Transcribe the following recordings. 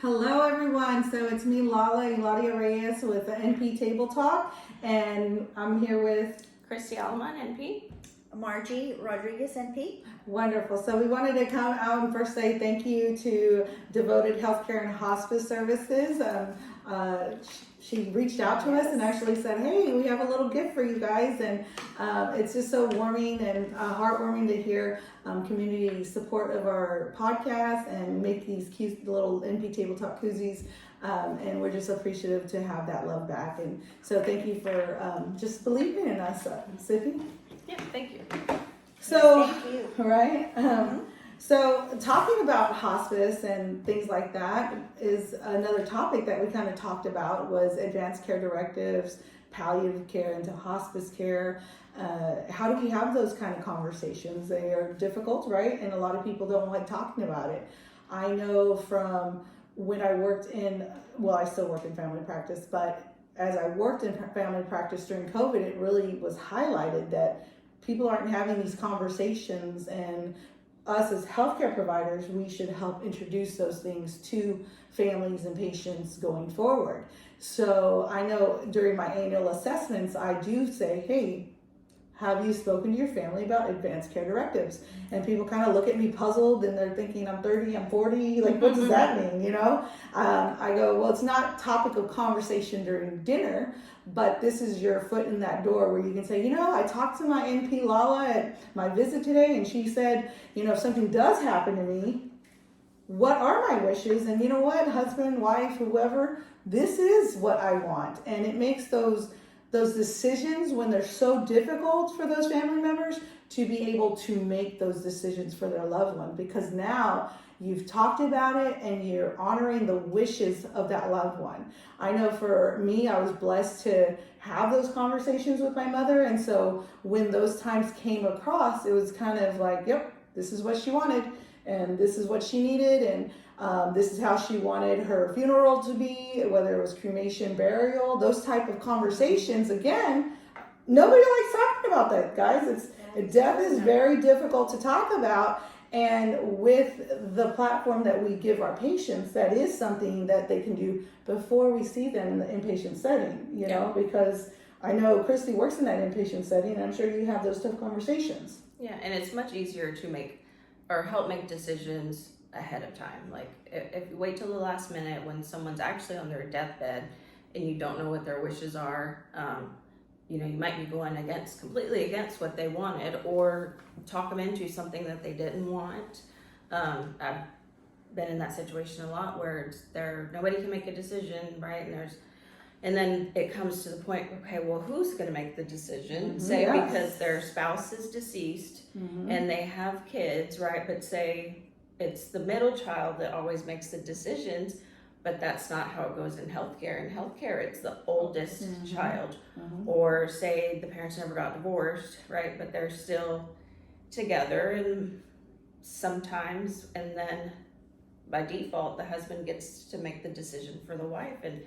Hello, everyone. So it's me, Eladia Reyes, with the NP Table Talk, and I'm here with Christy Alleman, NP. Margie Rodriguez, NP. Wonderful. So we wanted to come out and first say thank you to Devoted Healthcare and Hospice Services. She reached out to us and actually said, hey, we have a little gift for you guys. And it's just so warming and heartwarming to hear community support of our podcast and make these cute little NP Table Talk koozies. And we're just appreciative to have that love back. And so thank you for just believing in us, Sippy. Yeah, thank you. So, Thank you. right? So talking about hospice and things like that is another topic that we kind of talked about was advanced care directives, palliative care into hospice care. How do we have those kind of conversations? They are difficult, right? And a lot of people don't like talking about it. I know from when I worked I still work in family practice, but as I worked in family practice during COVID, it really was highlighted that people aren't having these conversations, and us as healthcare providers, we should help introduce those things to families and patients going forward. So I know during my annual assessments, I do say, hey, have you spoken to your family about advanced care directives? And people kind of look at me puzzled and they're thinking, I'm 30, I'm 40, like, what does that mean, you know? I go, well, it's not topic of conversation during dinner, but this is your foot in that door where you can say, I talked to my NP Lala at my visit today, and she said, if something does happen to me, what are my wishes? And you know what, husband, wife, whoever, this is what I want. And it makes those decisions, when they're so difficult for those family members, to be able to make those decisions for their loved one, because now you've talked about it and you're honoring the wishes of that loved one. I know for me, I was blessed to have those conversations with my mother, and so when those times came across, it was kind of like, yep, this is what she wanted and this is what she needed, and this is how she wanted her funeral to be, whether it was cremation, burial, those type of conversations. Again, nobody likes talking about that, guys. Death is very difficult to talk about, and with the platform that we give our patients, that is something that they can do before we see them in the inpatient setting, know, because I know Christy works in that inpatient setting, and I'm sure you have those tough conversations. Yeah, and it's much easier to help make decisions ahead of time. Like if you wait till the last minute when someone's actually on their deathbed and you don't know what their wishes are, you might be going completely against what they wanted, or talk them into something that they didn't want. I've been in that situation a lot where nobody can make a decision, right? And then it comes to the point, okay, well, who's going to make the decision? Because their spouse is deceased and they have kids, right? But say it's the middle child that always makes the decisions, but that's not how it goes in healthcare. In healthcare, it's the oldest child. Or say the parents never got divorced, right? But they're still together, and sometimes, and then by default, the husband gets to make the decision for the wife, and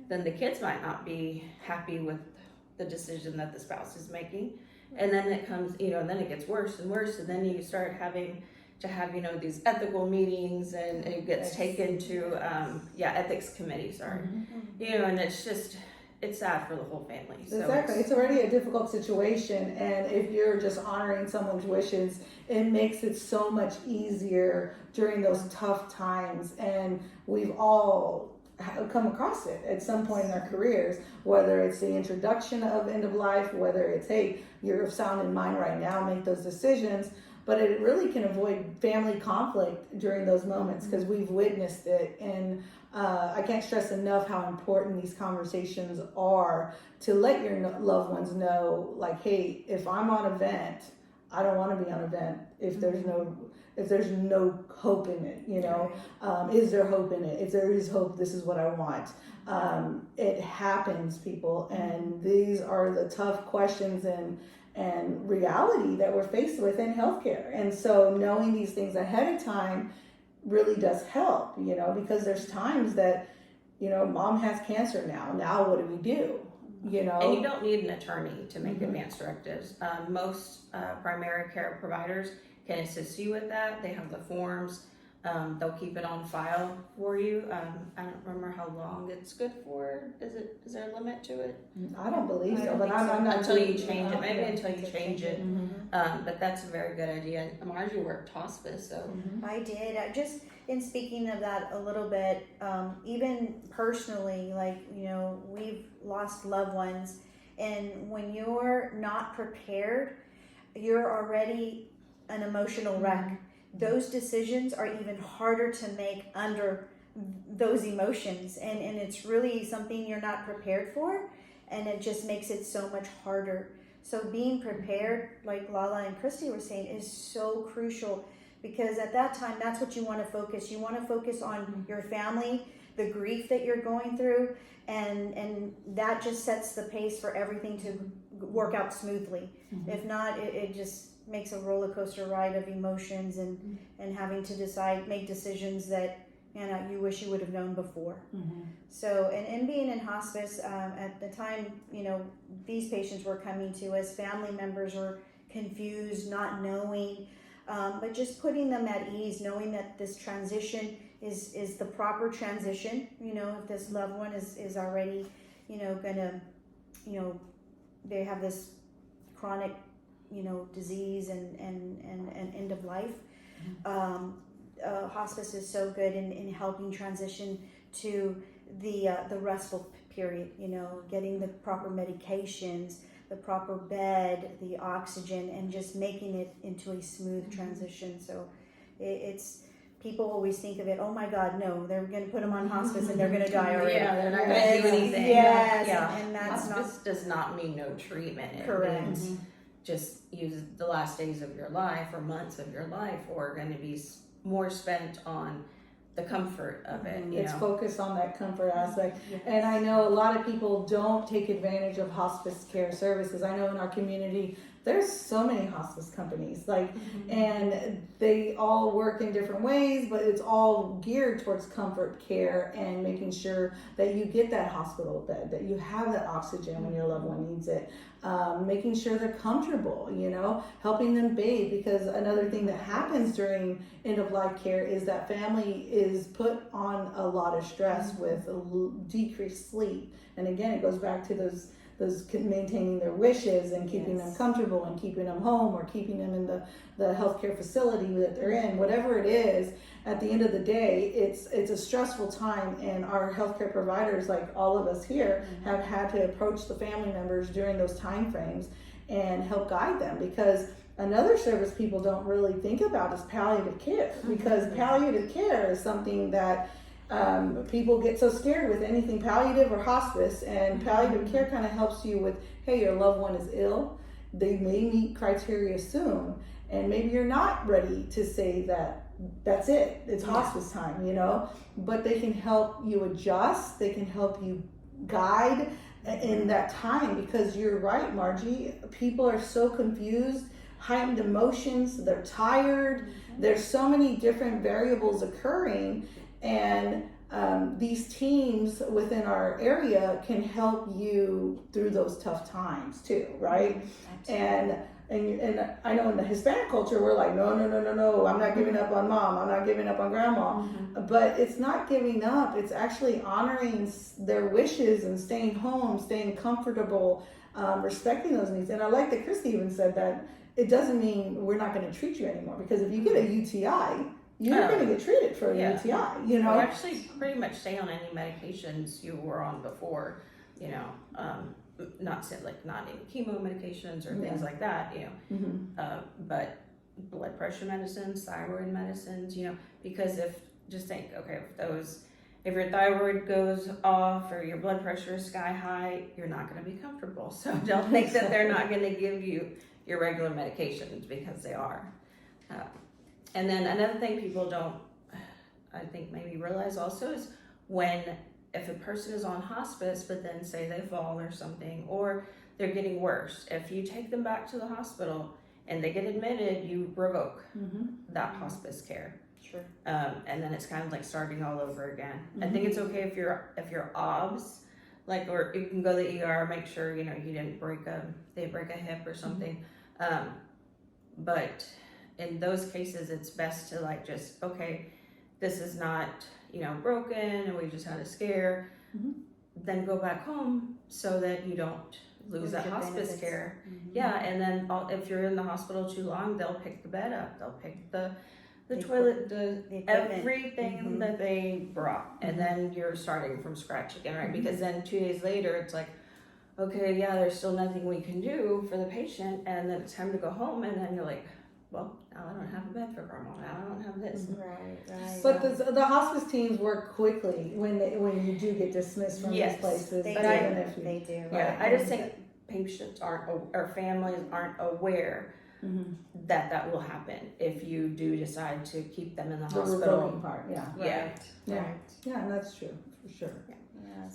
then the kids might not be happy with the decision that the spouse is making. And then it comes, and then it gets worse and worse, and then you start having to have, these ethical meetings, and it gets taken to, ethics committee, and it's sad for the whole family. So exactly. It's already a difficult situation, and if you're just honoring someone's wishes, it makes it so much easier during those tough times. And we've all come across it at some point in our careers, whether it's the introduction of end of life, whether it's, hey, you're of sound in mind right now, make those decisions. But it really can avoid family conflict during those moments, because we've witnessed it. And I can't stress enough how important these conversations are to let your loved ones know, like, hey, if I'm on a vent, I don't want to be on a vent if there's no hope in it, is there hope in it? If there is hope, this is what I want. It happens, people, and these are the tough questions and reality that we're faced with in healthcare. And so knowing these things ahead of time really does help, because there's times that, mom has cancer now what do we do? And you don't need an attorney to make advanced directives. Most primary care providers can assist you with that. They have the forms. They'll keep it on file for you. I don't remember how long it's good for. Is there a limit to it? I don't believe I so, don't but think I'm so. not Until you sure. change it, maybe Yeah. until you change it. Mhm. But that's a very good idea. Margie worked hospice, so Mhm. I did. Just in speaking of that a little bit, even personally, like, we've lost loved ones, and when you're not prepared, you're already an emotional wreck. Those decisions are even harder to make under those emotions, and it's really something you're not prepared for, and it just makes it so much harder. So being prepared, like Lala and Christy were saying, is so crucial, because at that time, that's what you want to focus. You want to focus on your family, the grief that you're going through, and that just sets the pace for everything to work out smoothly. If not, it just makes a roller coaster ride of emotions and having to make decisions that you wish you would have known before. So, and being in hospice, at the time, these patients were coming to us, family members were confused, not knowing, but just putting them at ease, knowing that this transition is the proper transition. If this loved one is already, gonna, they have this chronic, disease and end of life. Hospice is so good in helping transition to the restful period, getting the proper medications, the proper bed, the oxygen, and just making it into a smooth transition. So it's people always think of it, oh my God, no, they're going to put them on hospice and they're going to die already. Yeah, they're not going to do anything. Yes, Yeah. and that's Hospice does not mean no treatment. It Correct. means just use the last days of your life or months of your life, or going to be more spent on the comfort of it. It's focused on that comfort aspect. Yes. And I know a lot of people don't take advantage of hospice care services. I know in our community, there's so many hospice companies, and they all work in different ways, but it's all geared towards comfort care and making sure that you get that hospital bed, that you have that oxygen when your loved one needs it, making sure they're comfortable, helping them bathe, because another thing that happens during end of life care is that family is put on a lot of stress with decreased sleep. And again, it goes back to those maintaining their wishes and keeping them comfortable and keeping them home or keeping them in the healthcare facility that they're in, whatever it is. At the end of the day, it's a stressful time, and our healthcare providers, like all of us here, have had to approach the family members during those time frames and help guide them, because another service people don't really think about is palliative care, because palliative care is something that people get so scared with anything palliative or hospice, and palliative care kind of helps you with, hey, your loved one is ill, they may meet criteria soon, and maybe you're not ready to say that that's it's hospice time, but they can help you adjust, they can help you guide in that time, because you're right, Margie, people are so confused, heightened emotions, they're tired, there's so many different variables occurring. And these teams within our area can help you through those tough times too, right? And I know in the Hispanic culture, we're like, no, I'm not giving up on mom, I'm not giving up on grandma. But it's not giving up, it's actually honoring their wishes and staying home, staying comfortable, respecting those needs. And I like that Christy even said that it doesn't mean we're not going to treat you anymore, because if you get a UTI, you're going to get treated for a UTI, You actually pretty much stay on any medications you were on before, not any chemo medications or things like that, but blood pressure medicines, thyroid medicines, because if your thyroid goes off or your blood pressure is sky high, you're not going to be comfortable. So don't think that they're not going to give you your regular medications, because they are. And then another thing people don't, I think, maybe realize also is if a person is on hospice, but then say they fall or something, or they're getting worse, if you take them back to the hospital and they get admitted, you revoke that hospice care. Sure. And then it's kind of like starting all over again. I think it's okay if you're OBS, or you can go to the ER, make sure, you didn't break a hip or something. But in those cases, it's best to this is not, broken and we just had a scare, Mhm. then go back home so that you don't lose that your hospice benefits. care. Mhm. Yeah, and then if you're in the hospital too long, they'll pick the bed up, they'll pick the The toilet, the equipment. everything Mhm. that they brought, and then you're starting from scratch again, right? Because then 2 days later, it's like, okay, yeah, there's still nothing we can do for the patient, and then it's time to go home, and then you're like, well, now I don't have a bed for grandma, now I don't have this. Right. But the hospice teams work quickly when you do get dismissed from Yes, these places. They But even do. if you, They do. Yeah, Right. I just think patients or families aren't aware Mhm. that will happen if you do decide to keep them in the The hospital. revoking part, yeah. Yeah. Yeah. Yeah, and that's true, for sure. Yeah.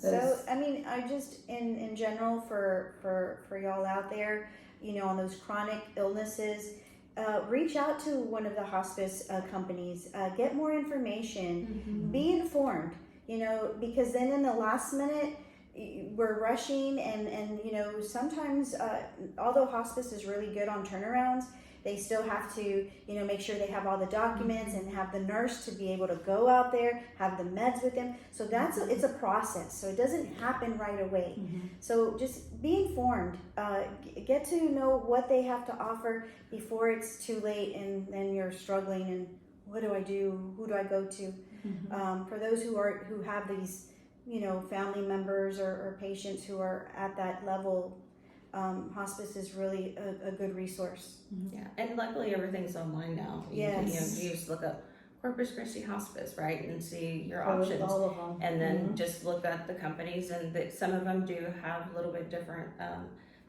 That's- So I mean, I just in general for y'all out there, on those chronic illnesses, reach out to one of the hospice companies. Get more information. Be informed. Because then in the last minute we're rushing and sometimes although hospice is really good on turnarounds, they still have to make sure they have all the documents and have the nurse to be able to go out there, have the meds with them. So it's a process, so it doesn't happen right away. So just be informed, get to know what they have to offer before it's too late and then you're struggling and what do I do, who do I go to. For those who have these family members or patients who are at that level, hospice is really a good resource. Yeah, and luckily everything's online now. Yes. You just look up Corpus Christi Hospice, right, and see your For options. all of them. And then just look at the companies, and some of them do have a little bit different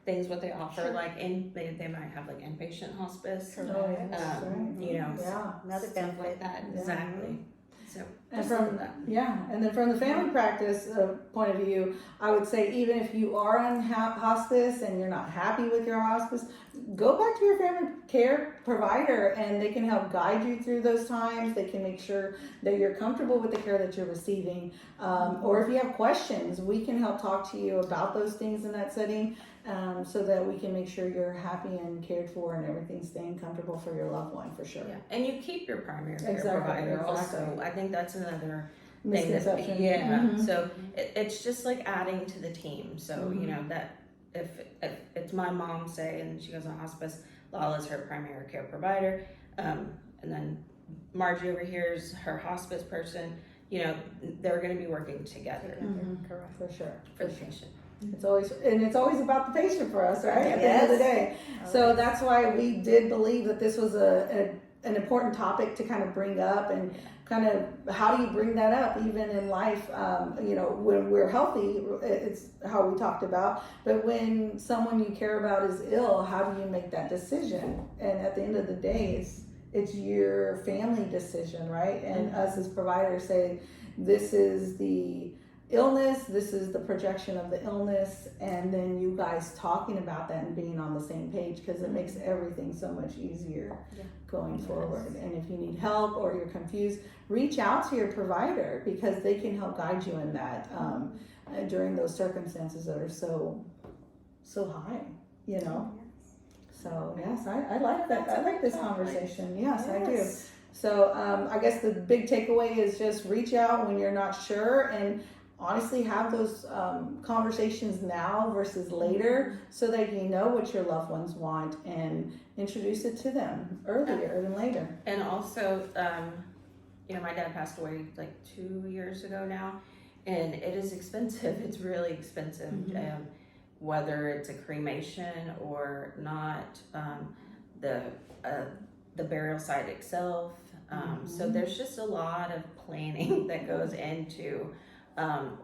things what they offer. Sure. Like they might have like inpatient hospice, Oh, yeah, that's right. Yeah. Another stuff benefit. like that. Yeah. Exactly. So And just look from at that. and then from the family practice point of view, I would say even if you are on hospice and you're not happy with your hospice, go back to your family care provider and they can help guide you through those times. They can make sure that you're comfortable with the care that you're receiving. Or if you have questions, we can help talk to you about those things in that setting, so that we can make sure you're happy and cared for and everything's staying comfortable for your loved one, for sure. Yeah, and you keep your primary care Exactly, provider also. exactly. I think that's another thing Misconception. yeah. Mhm. So it's just like adding to the team. So that if it's my mom say, and she goes on hospice, Lala's her primary care provider, and then Margie over here is her hospice person. They're going to be working together Correct. For sure. for the patient. It's always about the patient for us, right? At the end of the day. Yes. So that's why we did believe that this was an important topic to kind of bring up, and kind of how do you bring that up even in life? When we're healthy, it's how we talked about. But when someone you care about is ill, how do you make that decision? And at the end of the day, it's your family decision, right? And us as providers say, this is the illness, this is the projection of the illness, and then you guys talking about that and being on the same page, because it makes everything so much easier going forward. And if you need help or you're confused, reach out to your provider, because they can help guide you in that during those circumstances that are so high, So yes, I like that. I like this conversation. Yes, I do. So I guess the big takeaway is just reach out when you're not sure, and honestly have those conversations now versus later, so that you know what your loved ones want and introduce it to them earlier than later. And also, my dad passed away like 2 years ago now, and it is expensive. It's really expensive. Whether it's a cremation or not, the burial site itself. So there's just a lot of planning that goes into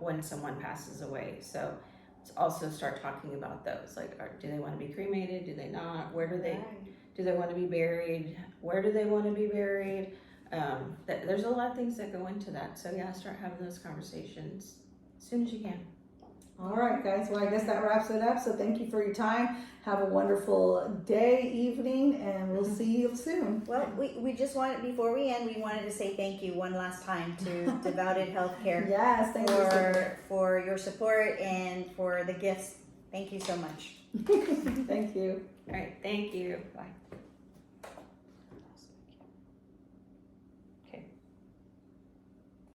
when someone passes away. So let's also start talking about those. Like, do they want to be cremated? Do they not? Where do they want to be buried? Where do they want to be buried? There's a lot of things that go into that. So yeah, start having those conversations as soon as you can. All right, guys. Well, I guess that wraps it up. So thank you for your time. Have a wonderful day, evening, and we'll see you soon. Well, we just wanted, before we end, we wanted to say thank you one last time to Devoted Healthcare Yes, thank you. for your support and for the gifts. Thank you so much. Thank you. All right, thank you. Bye.